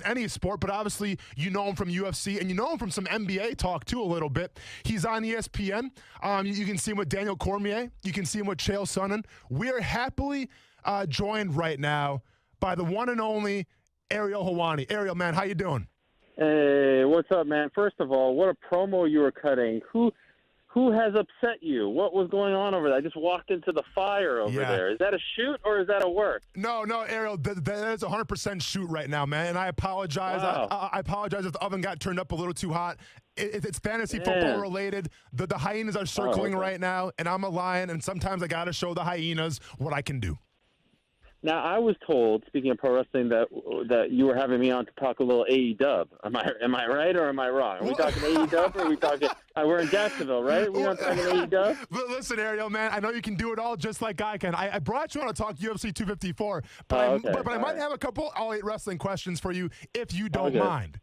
any sport, but obviously you know him from UFC and you know him from some NBA talk too a little bit. He's on ESPN. You can see him with Daniel Cormier. You can see him with Chael Sonnen. We are happily joined right now by the one and only Ariel Helwani. Ariel, man, how you doing? Hey, what's up, man? First of all, what a promo you were cutting. Who has upset you? What was going on over there? I just walked into the fire over there. Is that a shoot or is that a work? No, Ariel, that is 100% shoot right now, man. And I apologize. Wow. I apologize if the oven got turned up a little too hot. It's fantasy football related. The hyenas are circling right now, and I'm a lion, and sometimes I got to show the hyenas what I can do. Now, I was told, speaking of pro wrestling, that you were having me on to talk a little AEW. Am I right or am I wrong? Are we talking AEW or are we talking we're in Jacksonville, right? We're not talking AEW? Listen, Ariel, man, I know you can do it all just like I can. I brought you on to talk UFC 254, but I might have a couple All Elite Wrestling questions for you if you don't mind.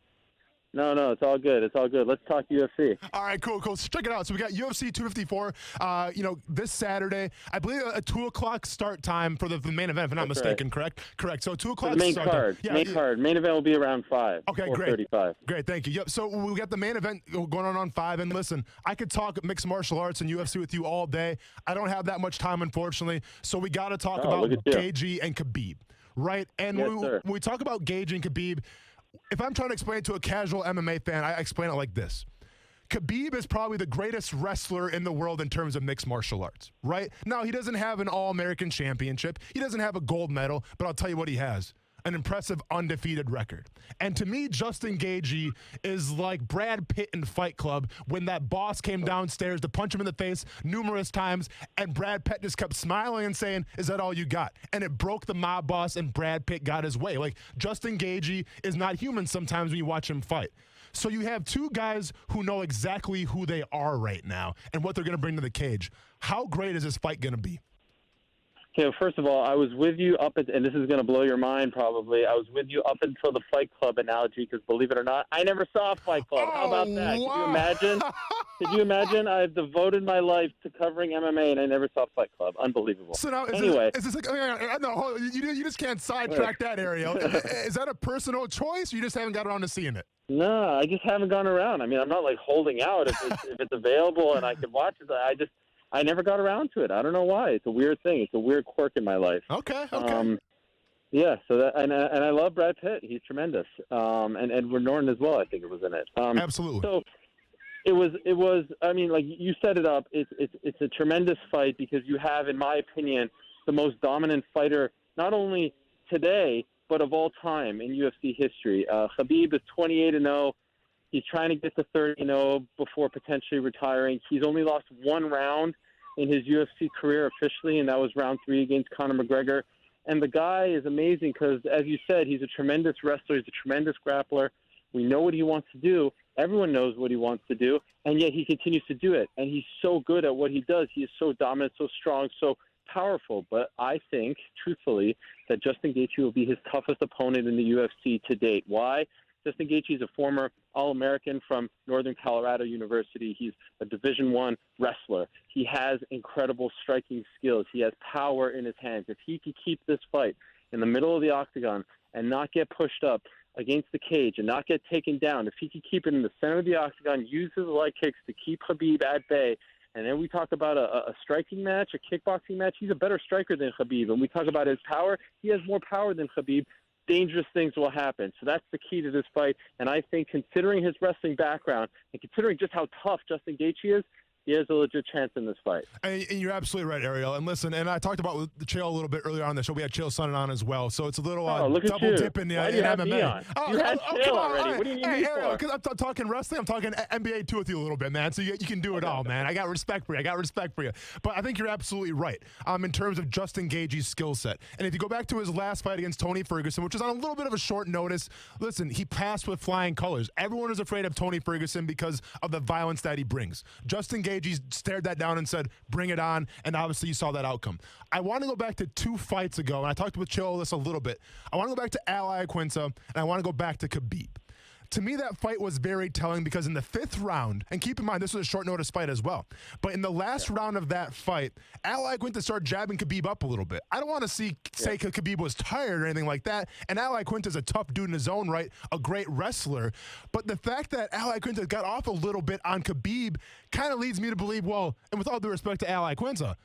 No, it's all good. It's all good. Let's talk UFC. All right, cool. So check it out. So we got UFC 254, this Saturday. I believe a 2 o'clock start time for the main event, if I'm not mistaken, correct? Correct. So 2 o'clock the main start card. time. Main card. Main event will be around 5. Okay, 4:35. Great, thank you. Yep. So we got the main event going on 5. And listen, I could talk mixed martial arts and UFC with you all day. I don't have that much time, unfortunately. So we got to talk about Gaethje and Khabib, right? And when we talk about Gaethje and Khabib, if I'm trying to explain it to a casual MMA fan, I explain it like this. Khabib is probably the greatest wrestler in the world in terms of mixed martial arts, right? Now, he doesn't have an All-American championship. He doesn't have a gold medal, but I'll tell you what he has. An impressive undefeated record. And to me, Justin Gaethje is like Brad Pitt in Fight Club when that boss came downstairs to punch him in the face numerous times, and Brad Pitt just kept smiling and saying, "Is that all you got?" And it broke the mob boss, and Brad Pitt got his way. Like, Justin Gaethje is not human sometimes when you watch him fight. So you have two guys who know exactly who they are right now and what they're going to bring to the cage. How great is this fight going to be? Okay, well, first of all, I was with you and this is going to blow your mind probably. I was with you up until the Fight Club analogy because, believe it or not, I never saw Fight Club. How about that? Wow. Could you imagine? Could you imagine? I've devoted my life to covering MMA and I never saw Fight Club. Unbelievable. So now, is this like, no, you just can't sidetrack that, Ariel. Is that a personal choice or you just haven't got around to seeing it? No, I just haven't gone around. I mean, I'm not like holding out if it's available and I can watch it. I never got around to it. I don't know why. It's a weird thing. It's a weird quirk in my life. Okay. Yeah. So that and I love Brad Pitt. He's tremendous. And Edward Norton as well. I think it was in it. Absolutely. So it was. I mean, like you set it up. It's a tremendous fight because you have, in my opinion, the most dominant fighter not only today but of all time in UFC history. Khabib is 28-0. He's trying to get to 30-0 before potentially retiring. He's only lost one round in his UFC career officially, and that was round 3 against Conor McGregor. And the guy is amazing because, as you said, he's a tremendous wrestler. He's a tremendous grappler. We know what he wants to do. Everyone knows what he wants to do, and yet he continues to do it. And he's so good at what he does. He is so dominant, so strong, so powerful. But I think, truthfully, that Justin Gaethje will be his toughest opponent in the UFC to date. Why? Justin Gaethje is a former All-American from Northern Colorado University. He's a Division I wrestler. He has incredible striking skills. He has power in his hands. If he can keep this fight in the middle of the octagon and not get pushed up against the cage and not get taken down, if he can keep it in the center of the octagon, use his leg kicks to keep Khabib at bay, and then we talk about a striking match, a kickboxing match, he's a better striker than Khabib. And we talk about his power, he has more power than Khabib. Dangerous things will happen. So that's the key to this fight. And I think considering his wrestling background and considering just how tough Justin Gaethje is, he has a legit chance in this fight. And you're absolutely right, Ariel. And listen, and I talked about the Chael a little bit earlier on the show. We had Chael Sonnen on as well. So it's a little double dip in MMA. You had Chael already. What do you need me for? Because I'm talking wrestling. I'm talking NBA too with you a little bit, man. So you can do it all, man. I got respect for you. But I think you're absolutely right in terms of Justin Gaethje's skill set. And if you go back to his last fight against Tony Ferguson, which was on a little bit of a short notice, listen, he passed with flying colors. Everyone is afraid of Tony Ferguson because of the violence that he brings. Justin Gaethje stared that down and said, bring it on, and obviously you saw that outcome. I want to go back to 2 fights ago, and I talked with Chael this a little bit. I want to go back to Al Iaquinta, and I want to go back to Khabib. To me, that fight was very telling because in the 5th round, and keep in mind, this was a short notice fight as well, but in the last round of that fight, Al Iaquinta started jabbing Khabib up a little bit. I don't want to say Khabib was tired or anything like that, and Al Iaquinta is a tough dude in his own right, a great wrestler, but the fact that Al Iaquinta got off a little bit on Khabib kind of leads me to believe, well, and with all due respect to Al Iaquinta,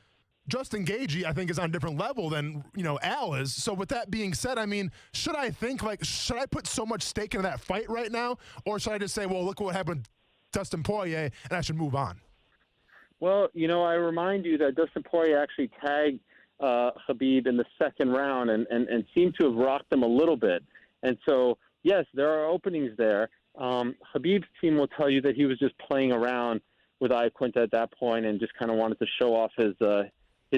Justin Gaethje, I think, is on a different level than, Al is. So with that being said, I mean, should I put so much stake into that fight right now? Or should I just say, well, look what happened with Dustin Poirier, and I should move on? Well, I remind you that Dustin Poirier actually tagged Khabib in the 2nd round and seemed to have rocked him a little bit. And so, yes, there are openings there. Khabib's team will tell you that he was just playing around with Iaquinta at that point and just kind of wanted to show off his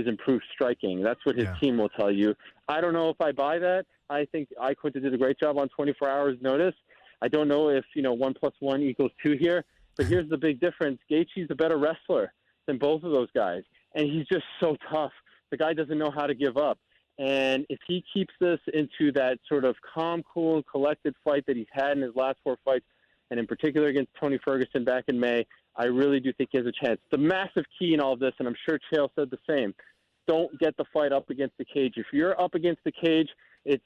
improved striking. That's what his team will tell you. I don't know if I buy that. I think Iaquinta did a great job on 24 hours notice. I don't know if, 1 + 1 = 2 here, but here's the big difference. Gaethje's a better wrestler than both of those guys, and he's just so tough. The guy doesn't know how to give up. And if he keeps this into that sort of calm, cool, and collected fight that he's had in his last 4 fights, and in particular against Tony Ferguson back in May, I really do think he has a chance. The massive key in all of this, and I'm sure Chael said the same, don't get the fight up against the cage. If you're up against the cage, it's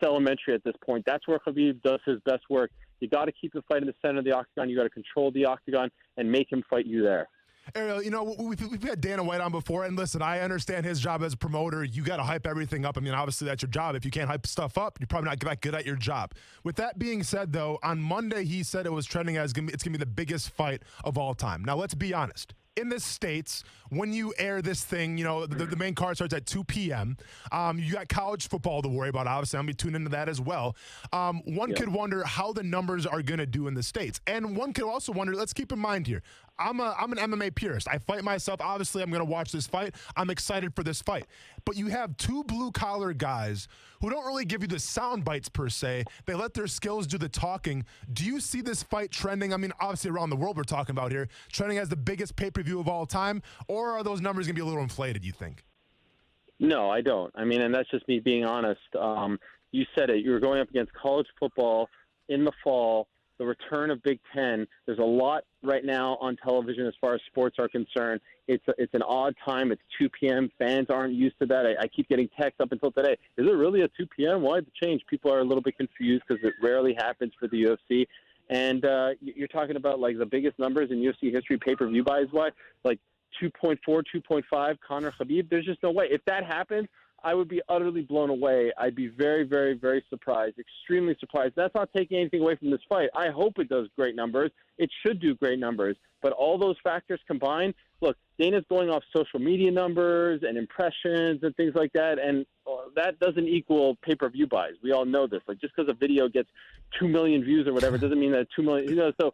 elementary at this point. That's where Khabib does his best work. You got to keep the fight in the center of the octagon. You got to control the octagon and make him fight you there. Ariel, we've had Dana White on before, and listen, I understand his job as a promoter. You got to hype everything up. I mean, obviously that's your job. If you can't hype stuff up, you're probably not that good at your job. With that being said, though, on Monday he said it was trending as it's gonna be the biggest fight of all time. Now let's be honest. In the States, when you air this thing, the main card starts at 2 p.m. You got college football to worry about. Obviously, I'm going to be tuned into that as well. One could wonder how the numbers are going to do in the States. And one could also wonder, let's keep in mind here, I'm an MMA purist. I fight myself. Obviously, I'm going to watch this fight. I'm excited for this fight. But you have 2 blue-collar guys who don't really give you the sound bites per se. They let their skills do the talking. Do you see this fight trending? I mean, obviously around the world we're talking about here, trending as the biggest pay-per-view of all time, or are those numbers going to be a little inflated, you think? No, I don't. I mean, and that's just me being honest. You said it. You were going up against college football in the fall, the return of Big Ten. There's a lot right now on television as far as sports are concerned. It's an odd time. It's 2 p.m. Fans aren't used to that. I keep getting texts up until today. Is it really at 2 p.m.? Why the change? People are a little bit confused because it rarely happens for the UFC. And you're talking about like the biggest numbers in UFC history, pay-per-view buys, like 2.4, 2.5, Conor Khabib. There's just no way. If that happens, I would be utterly blown away. I'd be very, very, very surprised, extremely surprised. That's not taking anything away from this fight. I hope it does great numbers. It should do great numbers. But all those factors combined, look, Dana's going off social media numbers and impressions and things like that, and that doesn't equal pay-per-view buys. We all know this. Like, just because a video gets 2 million views or whatever doesn't mean that 2 million, so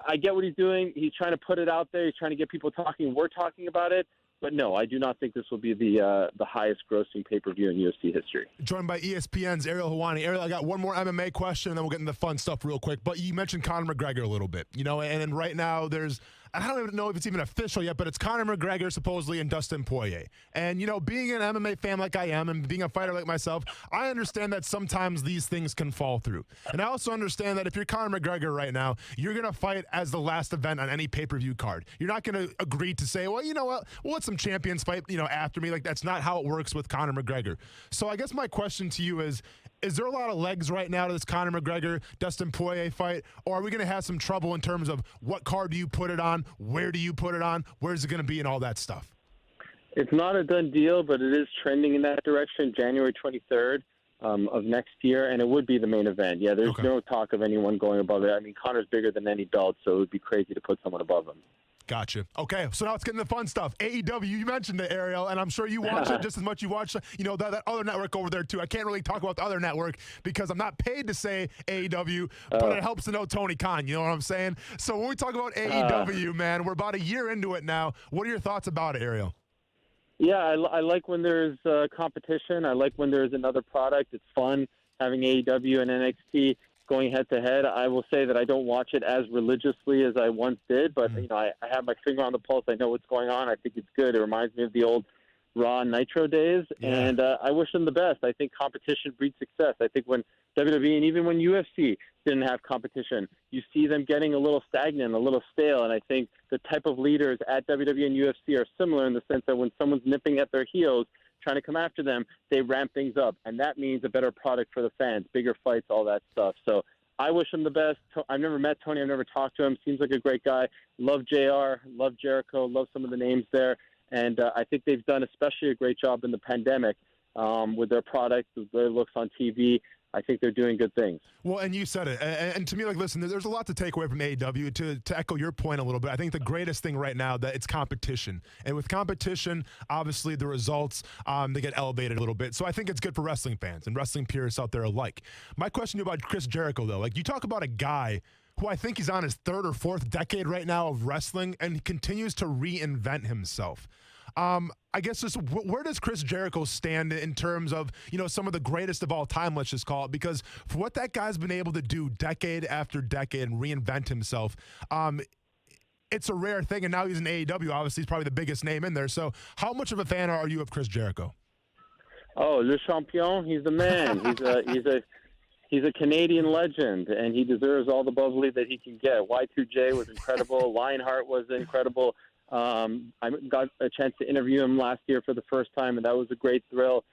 I get what he's doing. He's trying to put it out there. He's trying to get people talking. We're talking about it. But no, I do not think this will be the highest grossing pay-per-view in UFC history. Joined by ESPN's Ariel Helwani. Ariel, I got one more MMA question, and then we'll get into the fun stuff real quick. But you mentioned Conor McGregor a little bit, and right now there's – I don't even know if it's even official yet, but it's Conor McGregor supposedly and Dustin Poirier. And, being an MMA fan like I am and being a fighter like myself, I understand that sometimes these things can fall through. And I also understand that if you're Conor McGregor right now, you're going to fight as the last event on any pay-per-view card. You're not going to agree to say, well, you know what, we'll let some champions fight, after me. Like, that's not how it works with Conor McGregor. So I guess my question to you is there a lot of legs right now to this Conor McGregor, Dustin Poirier fight, or are we going to have some trouble in terms of what card do you put it on, where do you put it on, where's it going to be, and all that stuff? It's not a done deal, but it is trending in that direction, January 23rd of next year, and it would be the main event. Yeah, there's no talk of anyone going above it. I mean, Conor's bigger than any belt, so it would be crazy to put someone above him. Gotcha. Okay, so now let's get into the fun stuff. AEW, you mentioned it, Ariel, and I'm sure you watch it just as much you watch, that other network over there, too. I can't really talk about the other network because I'm not paid to say AEW, but it helps to know Tony Khan, you know what I'm saying? So when we talk about AEW, man, we're about a year into it now. What are your thoughts about it, Ariel? Yeah, I like when there's competition. I like when there's another product. It's fun having AEW and NXT going head-to-head. I will say that I don't watch it as religiously as I once did, but I have my finger on the pulse. I know what's going on. I think it's good. It reminds me of the old Raw Nitro days, and I wish them the best. I think competition breeds success. I think when WWE and even when UFC didn't have competition, you see them getting a little stagnant, a little stale, and I think the type of leaders at WWE and UFC are similar in the sense that when someone's nipping at their heels, trying to come after them, they ramp things up, and that means a better product for the fans, bigger fights, all that stuff. So I wish him the best. I've never met Tony. I've never talked to him. Seems like a great guy. Love JR, love Jericho, love some of the names there. And I think they've done especially a great job in the pandemic with their product, with their looks on TV. I think they're doing good things. Well, and you said it. And to me, like, listen, there's a lot to take away from AEW. To echo your point a little bit, I think the greatest thing right now that it's competition. And with competition, obviously the results, they get elevated a little bit. So I think it's good for wrestling fans and wrestling purists out there alike. My question to you about Chris Jericho, though, like you talk about a guy who I think he's on his third or fourth decade right now of wrestling, and he continues to reinvent himself. I guess just where does Chris Jericho stand in terms of, some of the greatest of all time, let's just call it, because for what that guy's been able to do decade after decade and reinvent himself, it's a rare thing. And now he's in AEW. Obviously, he's probably the biggest name in there. So how much of a fan are you of Chris Jericho? Oh, Le Champion, he's the man. He's a Canadian legend, and he deserves all the bubbly that he can get. Y2J was incredible. Lionheart was incredible. I got a chance to interview him last year for the first time, and that was a great thrill.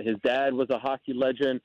His dad was a hockey legend.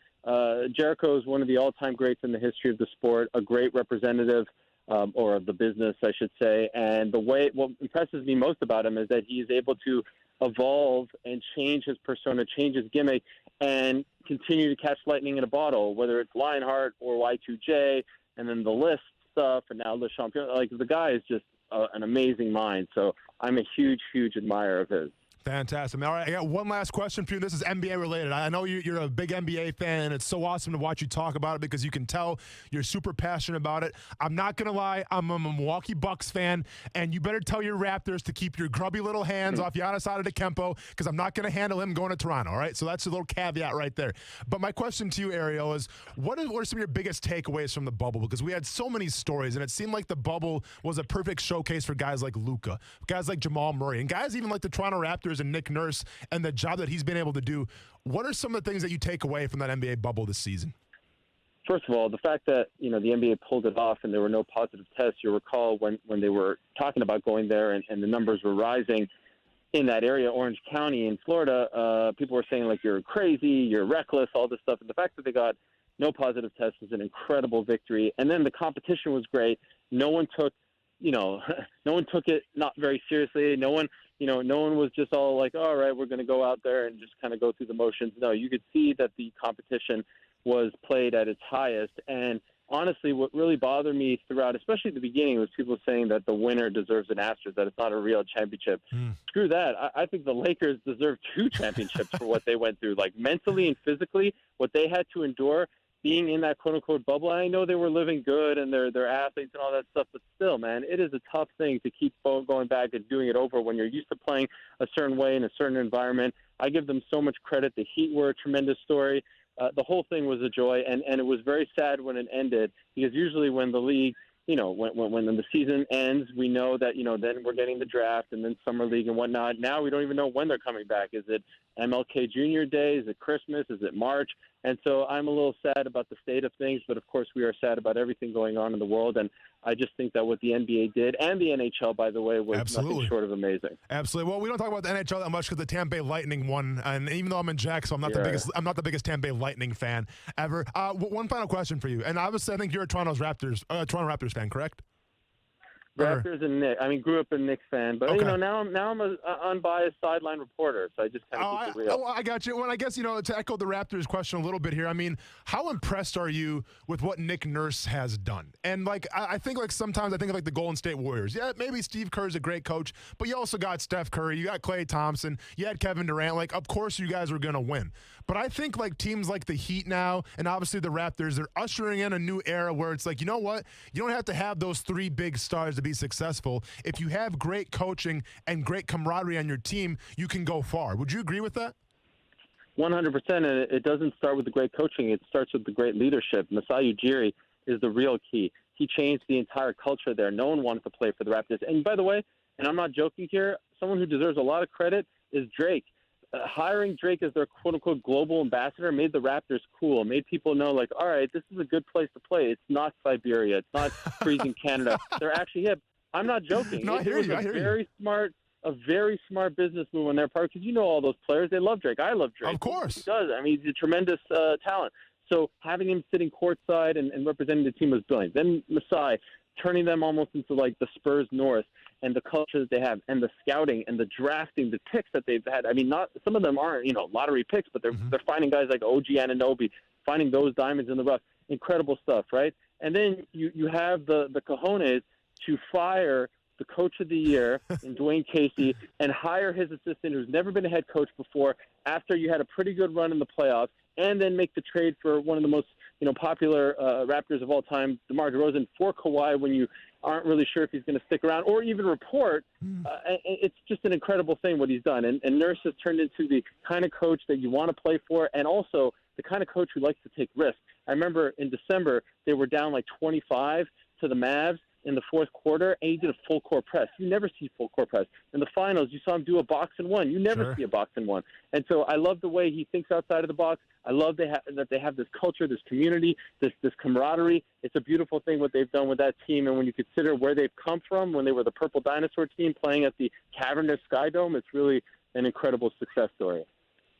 Jericho is one of the all-time greats in the history of the sport, a great representative, or of the business, I should say. And what impresses me most about him is that he's able to evolve and change his persona, change his gimmick, and continue to catch lightning in a bottle, whether it's Lionheart or Y2J, and then the list stuff, and now Le Champion. Like, the guy is just an amazing mind. So I'm a huge, huge admirer of his. Fantastic. All right, I got one last question for you. This is NBA related. I know you're a big NBA fan, and it's so awesome to watch you talk about it because you can tell you're super passionate about it. I'm not going to lie. I'm a Milwaukee Bucks fan, and you better tell your Raptors to keep your grubby little hands off Giannis Antetokounmpo because I'm not going to handle him going to Toronto, all right? So that's a little caveat right there. But my question to you, Ariel, is what are some of your biggest takeaways from the bubble? Because we had so many stories, and it seemed like the bubble was a perfect showcase for guys like Luka, guys like Jamal Murray, and guys even like the Toronto Raptors and Nick Nurse and the job that he's been able to do. What are some of the things that you take away from that NBA bubble this season? First of all, the fact that, the NBA pulled it off and there were no positive tests. You'll recall when they were talking about going there and the numbers were rising in that area, Orange County in Florida, people were saying, like, you're crazy, you're reckless, all this stuff. And the fact that they got no positive tests was an incredible victory. And then the competition was great. No one took it not very seriously. No one was just all like, all right, we're going to go out there and just kind of go through the motions. No, you could see that the competition was played at its highest. And honestly, what really bothered me throughout, especially at the beginning, was people saying that the winner deserves an asterisk, that it's not a real championship. Screw that. I think the Lakers deserve 2 championships for what they went through, like mentally and physically, what they had to endure being in that quote-unquote bubble. I know they were living good and they're athletes and all that stuff, but still, man, it is a tough thing to keep going back and doing it over when you're used to playing a certain way in a certain environment. I give them so much credit. The Heat were a tremendous story. The whole thing was a joy, and it was very sad when it ended, because usually when the league, when the season ends, we know that, then we're getting the draft and then summer league and whatnot. Now we don't even know when they're coming back. Is it MLK Jr. Day? Is it Christmas? Is it March? And so I'm a little sad about the state of things, but of course we are sad about everything going on in the world. And I just think that what the NBA did, and the NHL, by the way, was nothing short of amazing. Absolutely. Well, we don't talk about the NHL that much because the Tampa Bay Lightning won, and even though I'm in Jacksonville, I'm not the biggest Tampa Bay Lightning fan ever. One final question for you, and obviously I think you're a Toronto Raptors fan, correct? Raptors and Knicks. I mean, grew up a Knicks fan, but okay. Now I'm an unbiased sideline reporter, so I just kind of keep it real. I got you. Well, I guess to echo the Raptors question a little bit here. I mean, how impressed are you with what Nick Nurse has done? And I think sometimes I think of the Golden State Warriors. Yeah, maybe Steve Kerr's a great coach, but you also got Steph Curry, you got Klay Thompson, you had Kevin Durant. Of course you guys were gonna win. But I think teams like the Heat now, and obviously the Raptors, they're ushering in a new era where it's you know what? You don't have to have those 3 big stars to be successful. If you have great coaching and great camaraderie on your team, you can go far. Would you agree with that? 100%. And it doesn't start with the great coaching. It starts with the great leadership. Masai Ujiri is the real key. He changed the entire culture there. No one wanted to play for the Raptors. And by the way, and I'm not joking here, someone who deserves a lot of credit is Drake. hiring Drake as their quote-unquote global ambassador made the Raptors cool, made people know, like, all right, this is a good place to play. It's not Siberia. It's not freezing Canada. They're actually hip. I'm not joking. No, I hear you. A very smart business move on their part, because you know all those players. They love Drake. I love Drake. Of course. He does. I mean, he's a tremendous talent. So having him sitting courtside and representing the team was brilliant. Then Masai, turning them almost into like the Spurs North, and the culture that they have, and the scouting and the drafting, the picks that they've had. I mean, not some of them aren't, lottery picks, but they're finding guys like OG Anunoby, finding those diamonds in the rough. Incredible stuff, right? And then you have the cojones to fire the coach of the year in Dwayne Casey and hire his assistant, who's never been a head coach before, after you had a pretty good run in the playoffs, and then make the trade for one of the most popular Raptors of all time, DeMar DeRozan, for Kawhi, when you aren't really sure if he's going to stick around or even report. It's just an incredible thing what he's done. And Nurse has turned into the kind of coach that you want to play for, and also the kind of coach who likes to take risks. I remember in December, they were down like 25 to the Mavs in the fourth quarter, and he did a full court press. You never see full court press. In the finals, you saw him do a box and one. You never see a box and one. And so I love the way he thinks outside of the box. I love that they have this culture, this community, this camaraderie. It's a beautiful thing what they've done with that team. And when you consider where they've come from, when they were the Purple Dinosaur team playing at the cavernous Sky Dome, it's really an incredible success story.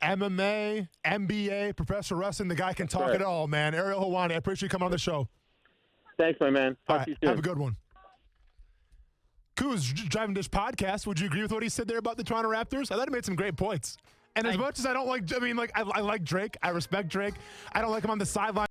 MMA, NBA, professional wrestling, the guy can talk it all, man. Ariel Helwani, I appreciate you coming on the show. Thanks, my man. Talk to you soon. Have a good one. Kuz, driving this podcast, would you agree with what he said there about the Toronto Raptors? I thought he made some great points. And as much as I don't like, I like Drake. I respect Drake. I don't like him on the sideline.